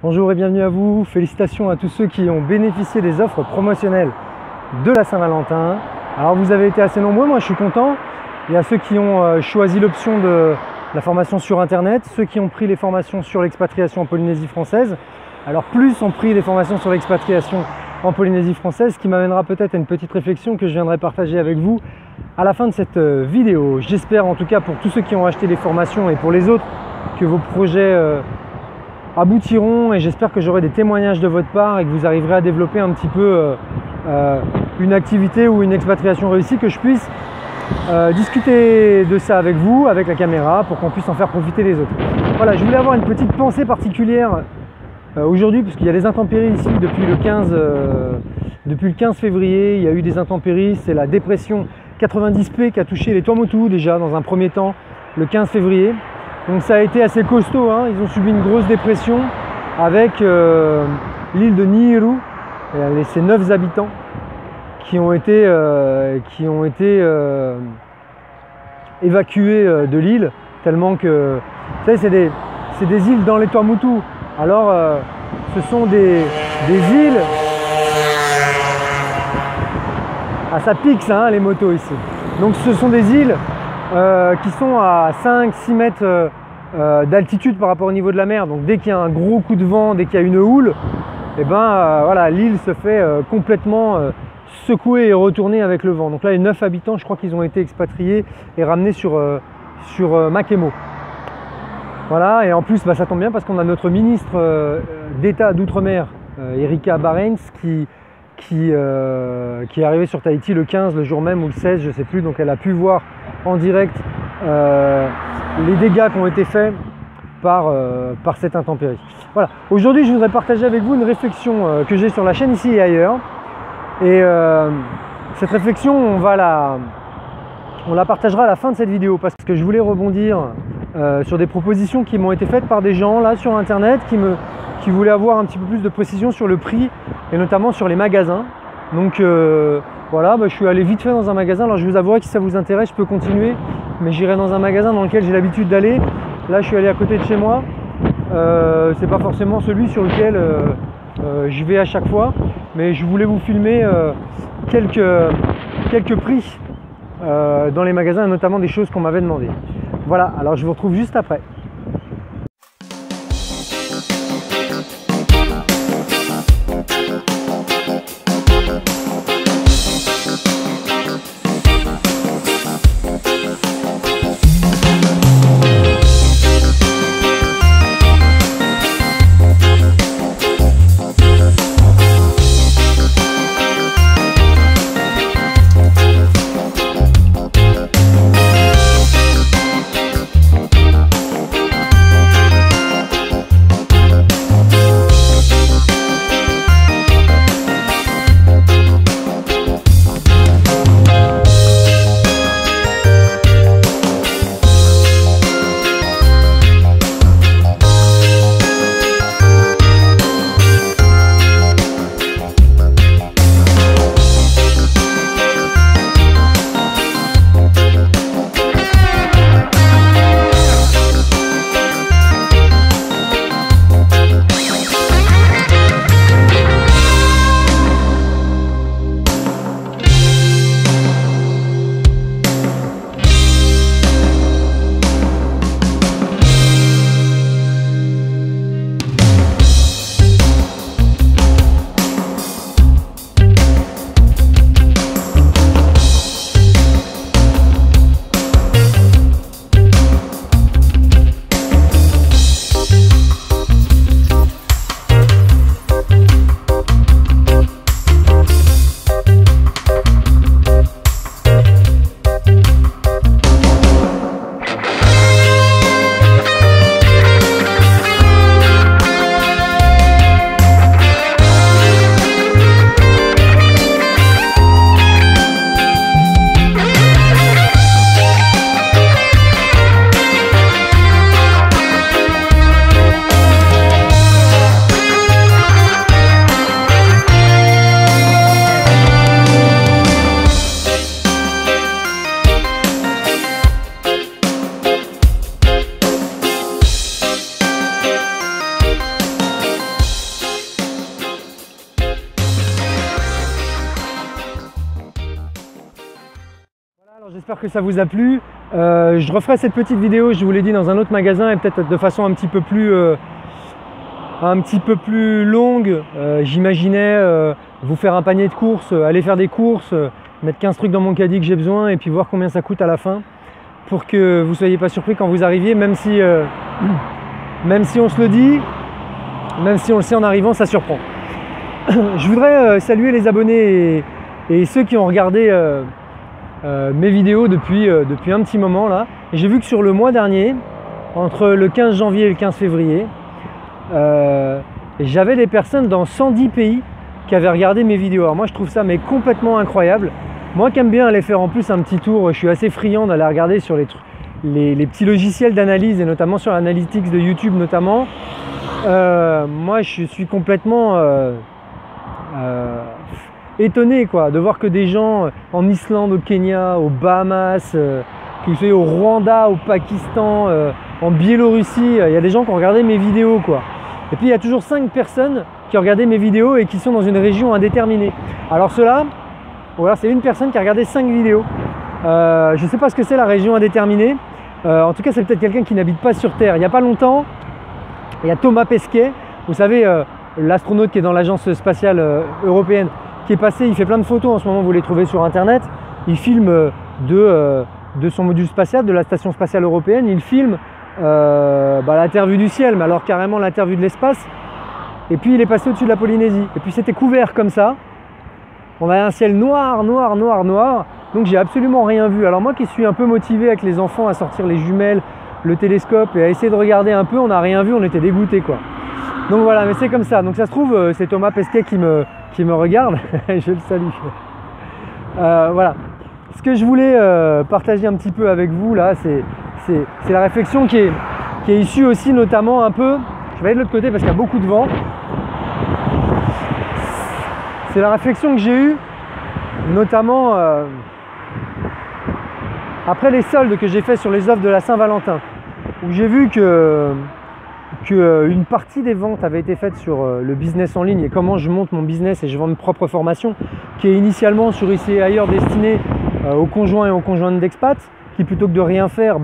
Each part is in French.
Bonjour et bienvenue à vous. Félicitations à tous ceux qui ont bénéficié des offres promotionnelles de la Saint-Valentin. Alors vous avez été assez nombreux, moi je suis content. Il y a ceux qui ont choisi l'option de la formation sur internet, ceux qui ont pris les formations sur l'expatriation en Polynésie française. Alors plus ont pris les formations sur l'expatriation en Polynésie française, ce qui m'amènera peut-être à une petite réflexion que je viendrai partager avec vous à la fin de cette vidéo. J'espère en tout cas pour tous ceux qui ont acheté les formations et pour les autres que vos projets aboutiront, et j'espère que j'aurai des témoignages de votre part et que vous arriverez à développer un petit peu une activité ou une expatriation réussie, que je puisse discuter de ça avec vous, avec la caméra, pour qu'on puisse en faire profiter les autres. Voilà, je voulais avoir une petite pensée particulière aujourd'hui, puisqu'il y a des intempéries ici depuis le 15 février. Il y a eu des intempéries, c'est la dépression 90P qui a touché les Tuamotu déjà dans un premier temps le 15 février. Donc ça a été assez costaud, hein. Ils ont subi une grosse dépression avec l'île de Niiru et ses 9 habitants qui ont été évacués de l'île, tellement que, vous savez, c'est des îles dans les Tuamotu. Alors ce sont des îles, ah ça pique ça, hein, les motos ici. Donc ce sont des îles qui sont à 5-6 mètres d'altitude par rapport au niveau de la mer. Donc dès qu'il y a un gros coup de vent, dès qu'il y a une houle, et voilà, l'île se fait complètement secouer et retourner avec le vent. Donc là les 9 habitants, je crois qu'ils ont été expatriés et ramenés sur Makemo. Voilà, et en plus ça tombe bien parce qu'on a notre ministre d'État d'Outre-mer, Erika Barents, qui est arrivée sur Tahiti le 15, le jour même, ou le 16, je ne sais plus. Donc elle a pu voir en direct les dégâts qui ont été faits par cette intempérie. Voilà, aujourd'hui je voudrais partager avec vous une réflexion que j'ai sur la chaîne ici et ailleurs. Et cette réflexion, on la partagera à la fin de cette vidéo, parce que je voulais rebondir sur des propositions qui m'ont été faites par des gens là sur internet qui voulaient avoir un petit peu plus de précision sur le prix et notamment sur les magasins. Donc voilà, je suis allé vite fait dans un magasin. Alors je vous avouerai que si ça vous intéresse, je peux continuer, mais j'irai dans un magasin dans lequel j'ai l'habitude d'aller. Là je suis allé à côté de chez moi, c'est pas forcément celui sur lequel je vais à chaque fois, mais je voulais vous filmer quelques prix dans les magasins, et notamment des choses qu'on m'avait demandé. Voilà, alors je vous retrouve juste après. j'espère que ça vous a plu. Je referai cette petite vidéo, je vous l'ai dit, dans un autre magasin et peut-être de façon un petit peu plus longue. J'imaginais vous faire un panier de courses, aller faire des courses, mettre 15 trucs dans mon caddie que j'ai besoin et puis voir combien ça coûte à la fin pour que vous ne soyez pas surpris quand vous arriviez, même si on se le dit, même si on le sait en arrivant, ça surprend. Je voudrais saluer les abonnés et ceux qui ont regardé mes vidéos depuis un petit moment là. J'ai vu que sur le mois dernier, entre le 15 janvier et le 15 février, j'avais des personnes dans 110 pays qui avaient regardé mes vidéos. Alors moi je trouve ça mais complètement incroyable. Moi qui aime bien aller faire en plus un petit tour, je suis assez friand d'aller regarder sur les petits logiciels d'analyse et notamment sur l'analytics de YouTube notamment. Moi je suis complètement étonné quoi, de voir que des gens en Islande, au Kenya, aux Bahamas, que vous soyez au Rwanda, au Pakistan, en Biélorussie, il y a des gens qui ont regardé mes vidéos quoi. Et puis il y a toujours 5 personnes qui ont regardé mes vidéos et qui sont dans une région indéterminée. Alors ceux-là, voilà, c'est une personne qui a regardé 5 vidéos. Je ne sais pas ce que c'est la région indéterminée. En tout cas, c'est peut-être quelqu'un qui n'habite pas sur Terre. Il n'y a pas longtemps, il y a Thomas Pesquet, vous savez, l'astronaute qui est dans l'agence spatiale européenne, qui est passé, il fait plein de photos en ce moment, vous les trouvez sur internet. Il filme de son module spatial, de la station spatiale européenne, il filme l'interview du ciel, mais alors carrément l'interview de l'espace. Et puis il est passé au-dessus de la Polynésie. Et puis c'était couvert comme ça. On a un ciel noir, noir, noir, noir. Donc j'ai absolument rien vu. Alors moi qui suis un peu motivé avec les enfants à sortir les jumelles, le télescope et à essayer de regarder un peu, on n'a rien vu, on était dégoûtés quoi. Donc voilà, mais c'est comme ça. Donc ça se trouve, c'est Thomas Pesquet qui me regarde. Je le salue. Voilà. Ce que je voulais partager un petit peu avec vous là, c'est la réflexion qui est issue aussi notamment un peu. Je vais aller de l'autre côté parce qu'il y a beaucoup de vent. C'est la réflexion que j'ai eue, notamment après les soldes que j'ai fait sur les offres de la Saint-Valentin, où j'ai vu que une partie des ventes avait été faite sur le business en ligne et comment je monte mon business et je vends mes propres formations, qui est initialement sur Ici et Ailleurs destinée aux conjoints et aux conjointes d'expats, qui plutôt que de rien faire,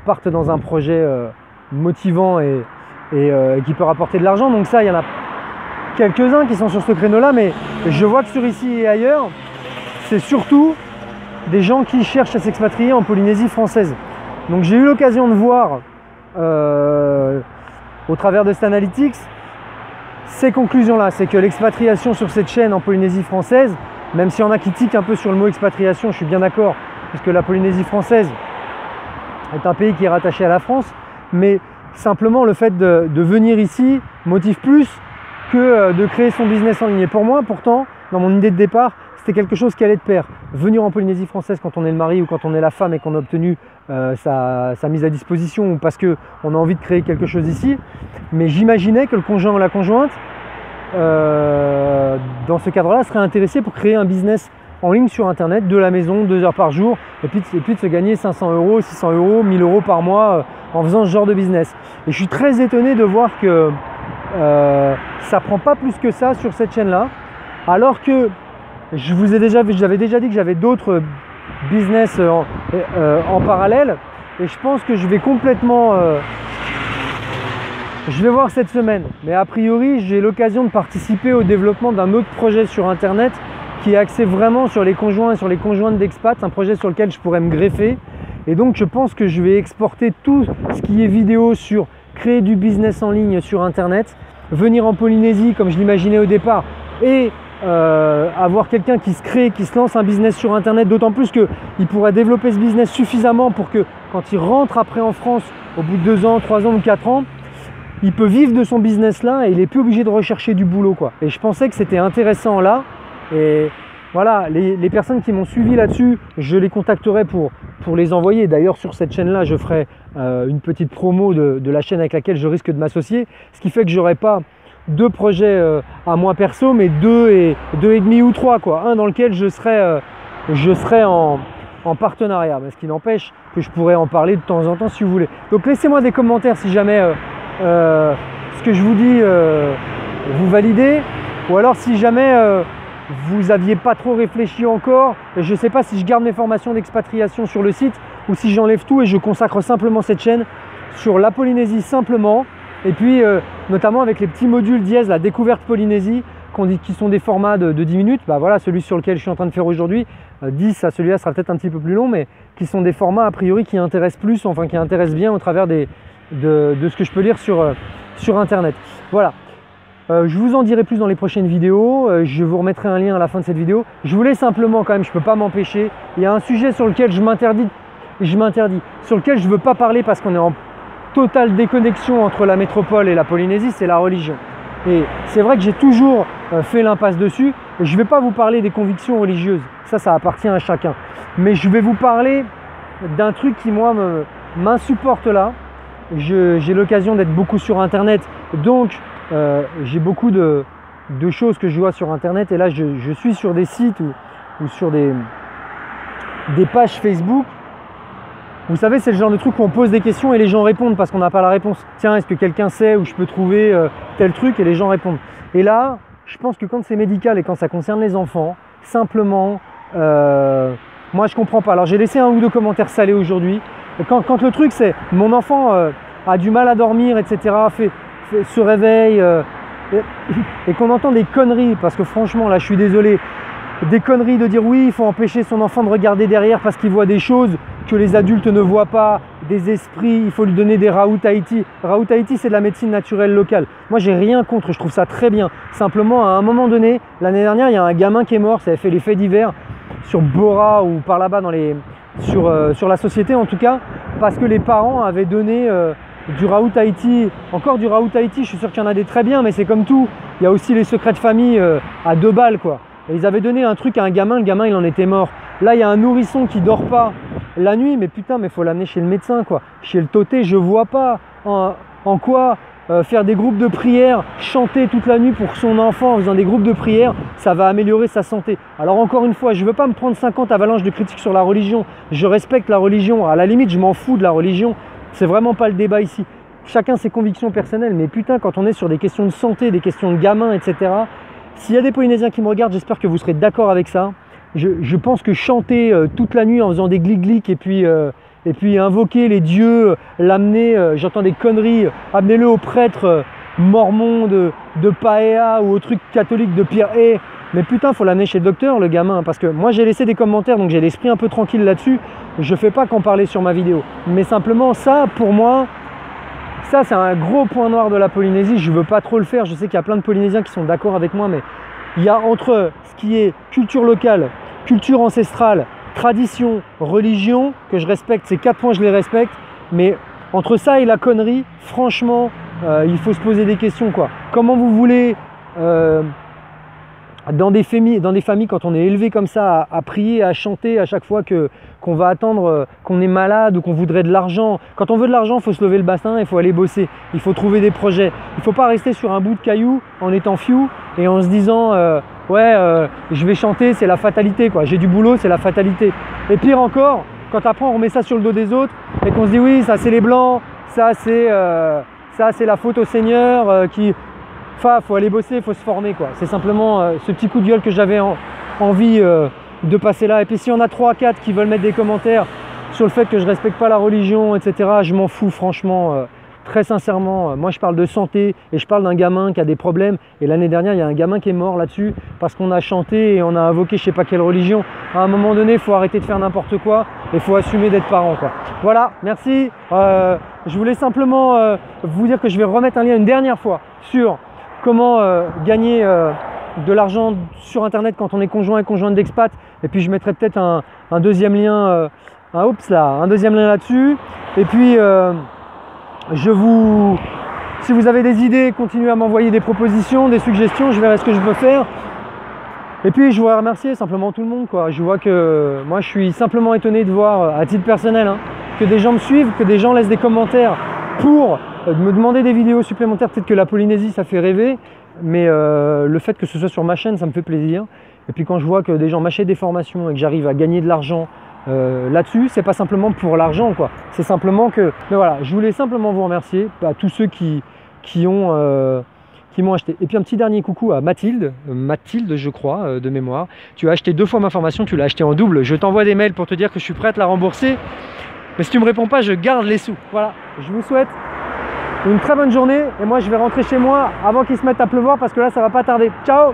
partent dans un projet motivant et qui peut rapporter de l'argent. Donc ça, il y en a quelques-uns qui sont sur ce créneau-là, mais je vois que sur Ici et Ailleurs, c'est surtout des gens qui cherchent à s'expatrier en Polynésie française. Donc j'ai eu l'occasion de voir au travers de cet analytics ces conclusions-là, c'est que l'expatriation sur cette chaîne en Polynésie française, même s'il y en a qui tiquent un peu sur le mot expatriation, je suis bien d'accord, puisque la Polynésie française est un pays qui est rattaché à la France, mais simplement le fait de venir ici motive plus que de créer son business en ligne. Et pour moi, pourtant, dans mon idée de départ, c'était quelque chose qui allait de pair. Venir en Polynésie française quand on est le mari ou quand on est la femme et qu'on a obtenu sa mise à disposition ou parce qu'on a envie de créer quelque chose ici. Mais j'imaginais que le conjoint ou la conjointe, dans ce cadre-là, serait intéressé pour créer un business en ligne sur Internet, de la maison, 2 heures par jour, et puis de se gagner 500 €, 600 €, 1000 € par mois en faisant ce genre de business. Et je suis très étonné de voir que ça prend pas plus que ça sur cette chaîne-là, alors que j'avais déjà dit que j'avais d'autres business en parallèle, et je pense que je vais complètement je vais voir cette semaine, mais a priori j'ai l'occasion de participer au développement d'un autre projet sur Internet qui est axé vraiment sur les conjoints et sur les conjointes d'expats, un projet sur lequel je pourrais me greffer. Et donc je pense que je vais exporter tout ce qui est vidéo sur créer du business en ligne sur Internet, venir en Polynésie comme je l'imaginais au départ et avoir quelqu'un qui se lance un business sur Internet, d'autant plus qu'il pourrait développer ce business suffisamment pour que quand il rentre après en France, au bout de 2 ans, 3 ans ou 4 ans, il peut vivre de son business là et il n'est plus obligé de rechercher du boulot quoi. Et je pensais que c'était intéressant là. Et voilà, les personnes qui m'ont suivi là-dessus, je les contacterai pour les envoyer. D'ailleurs, sur cette chaîne-là, je ferai une petite promo de la chaîne avec laquelle je risque de m'associer. Ce qui fait que je n'aurai pas 2 projets à moi perso, mais 2 et demi ou 3, quoi. Un dans lequel je serai en partenariat. Mais ce qui n'empêche que je pourrais en parler de temps en temps si vous voulez. Donc laissez-moi des commentaires si jamais ce que je vous dis vous validez. Ou alors si jamais vous n'aviez pas trop réfléchi encore. Je ne sais pas si je garde mes formations d'expatriation sur le site ou si j'enlève tout et je consacre simplement cette chaîne sur la Polynésie simplement. Et puis notamment avec les petits modules dièse, la découverte Polynésie, qui sont des formats de 10 minutes. Bah voilà, celui sur lequel je suis en train de faire aujourd'hui, 10 à celui-là sera peut-être un petit peu plus long, mais qui sont des formats a priori qui intéressent plus, enfin qui intéressent bien au travers de ce que je peux lire sur Internet. Voilà. Je vous en dirai plus dans les prochaines vidéos, je vous remettrai un lien à la fin de cette vidéo. Je voulais simplement quand même, je ne peux pas m'empêcher, il y a un sujet sur lequel je m'interdis, sur lequel je ne veux pas parler parce qu'on est en totale déconnexion entre la métropole et la Polynésie, c'est la religion. Et c'est vrai que j'ai toujours fait l'impasse dessus, et je ne vais pas vous parler des convictions religieuses, ça appartient à chacun. Mais je vais vous parler d'un truc qui moi m'insupporte là. J'ai l'occasion d'être beaucoup sur Internet, donc j'ai beaucoup de choses que je vois sur Internet, et là je suis sur des sites ou sur des pages Facebook. Vous savez, c'est le genre de truc où on pose des questions et les gens répondent parce qu'on n'a pas la réponse. Tiens, est-ce que quelqu'un sait où je peux trouver tel truc, et les gens répondent. Et là, je pense que quand c'est médical et quand ça concerne les enfants, simplement, moi je comprends pas. Alors j'ai laissé un ou deux commentaires salés aujourd'hui. Quand le truc c'est mon enfant a du mal à dormir, etc., se réveille et qu'on entend des conneries, parce que franchement là je suis désolé, des conneries de dire oui il faut empêcher son enfant de regarder derrière parce qu'il voit des choses que les adultes ne voient pas, des esprits, il faut lui donner des Raoult Haïti. Raoult Haïti c'est de la médecine naturelle locale. Moi j'ai rien contre, je trouve ça très bien. Simplement à un moment donné, l'année dernière il y a un gamin qui est mort, ça avait fait les faits divers sur Bora ou par là-bas sur la société en tout cas, parce que les parents avaient donné du Raoult Haïti, encore du Raoult Haïti, je suis sûr qu'il y en a des très bien, mais c'est comme tout, il y a aussi les secrets de famille à 2 balles quoi. Et ils avaient donné un truc à un gamin, le gamin il en était mort. Là il y a un nourrisson qui dort pas la nuit, mais putain, mais faut l'amener chez le médecin quoi, chez le toté. Je vois pas en quoi faire des groupes de prière, chanter toute la nuit pour son enfant en faisant des groupes de prière, ça va améliorer sa santé. Alors encore une fois, je veux pas me prendre 50 avalanches de critiques sur la religion, je respecte la religion, à la limite je m'en fous de la religion, c'est vraiment pas le débat ici. Chacun ses convictions personnelles, mais putain, quand on est sur des questions de santé, des questions de gamins, etc., s'il y a des Polynésiens qui me regardent, j'espère que vous serez d'accord avec ça. Je pense que chanter toute la nuit en faisant des glic-glic et puis invoquer les dieux, l'amener, j'entends des conneries, amenez-le au prêtre mormon de Paea ou au truc catholique de Pierre Hay. Mais putain, faut l'amener chez le docteur, le gamin, parce que moi j'ai laissé des commentaires, donc j'ai l'esprit un peu tranquille là-dessus. Je fais pas qu'en parler sur ma vidéo. Mais simplement ça, pour moi, ça c'est un gros point noir de la Polynésie. Je veux pas trop le faire, je sais qu'il y a plein de Polynésiens qui sont d'accord avec moi, mais il y a entre ce qui est culture locale, culture ancestrale, tradition, religion, que je respecte, ces 4 points je les respecte, mais entre ça et la connerie, franchement, il faut se poser des questions quoi. Comment vous voulez, dans des familles, quand on est élevé comme ça, à prier, à chanter à chaque fois qu'on va attendre qu'on est malade ou qu'on voudrait de l'argent. Quand on veut de l'argent, il faut se lever le bassin, il faut aller bosser, il faut trouver des projets. Il ne faut pas rester sur un bout de caillou en étant fiou et en se disant je vais chanter, c'est la fatalité quoi. J'ai du boulot, c'est la fatalité. Et pire encore, quand après on remet ça sur le dos des autres et qu'on se dit oui, ça c'est les blancs, ça c'est la faute au Seigneur qui... Enfin, faut aller bosser, il faut se former quoi. C'est simplement ce petit coup de gueule que j'avais envie de passer là. Et puis s'il y en a 3-4 qui veulent mettre des commentaires sur le fait que je respecte pas la religion, etc., je m'en fous franchement. Très sincèrement, moi je parle de santé et je parle d'un gamin qui a des problèmes. Et l'année dernière, il y a un gamin qui est mort là-dessus parce qu'on a chanté et on a invoqué je sais pas quelle religion. À un moment donné, il faut arrêter de faire n'importe quoi et il faut assumer d'être parent quoi. Voilà, merci. Je voulais simplement vous dire que je vais remettre un lien une dernière fois sur comment gagner de l'argent sur Internet quand on est conjoint et conjointe d'expat. Et puis je mettrai peut-être un deuxième lien, un deuxième lien là-dessus. Et puis si vous avez des idées, continuez à m'envoyer des propositions, des suggestions, je verrai ce que je peux faire. Et puis je voudrais remercier simplement tout le monde quoi. Je vois que moi je suis simplement étonné de voir à titre personnel que des gens me suivent, que des gens laissent des commentaires pour me demander des vidéos supplémentaires. Peut-être que la Polynésie ça fait rêver, mais le fait que ce soit sur ma chaîne ça me fait plaisir. Et puis quand je vois que des gens m'achètent des formations et que j'arrive à gagner de l'argent là-dessus, c'est pas simplement pour l'argent quoi, c'est simplement que... Mais voilà, je voulais simplement vous remercier à tous ceux qui ont qui m'ont acheté. Et puis un petit dernier coucou à Mathilde, je crois, de mémoire. Tu as acheté 2 fois ma formation, tu l'as acheté en double. Je t'envoie des mails pour te dire que je suis prêt à te la rembourser. Mais si tu ne me réponds pas, je garde les sous. Voilà, je vous souhaite une très bonne journée. Et moi, je vais rentrer chez moi avant qu'il se mette à pleuvoir parce que là, ça va pas tarder. Ciao!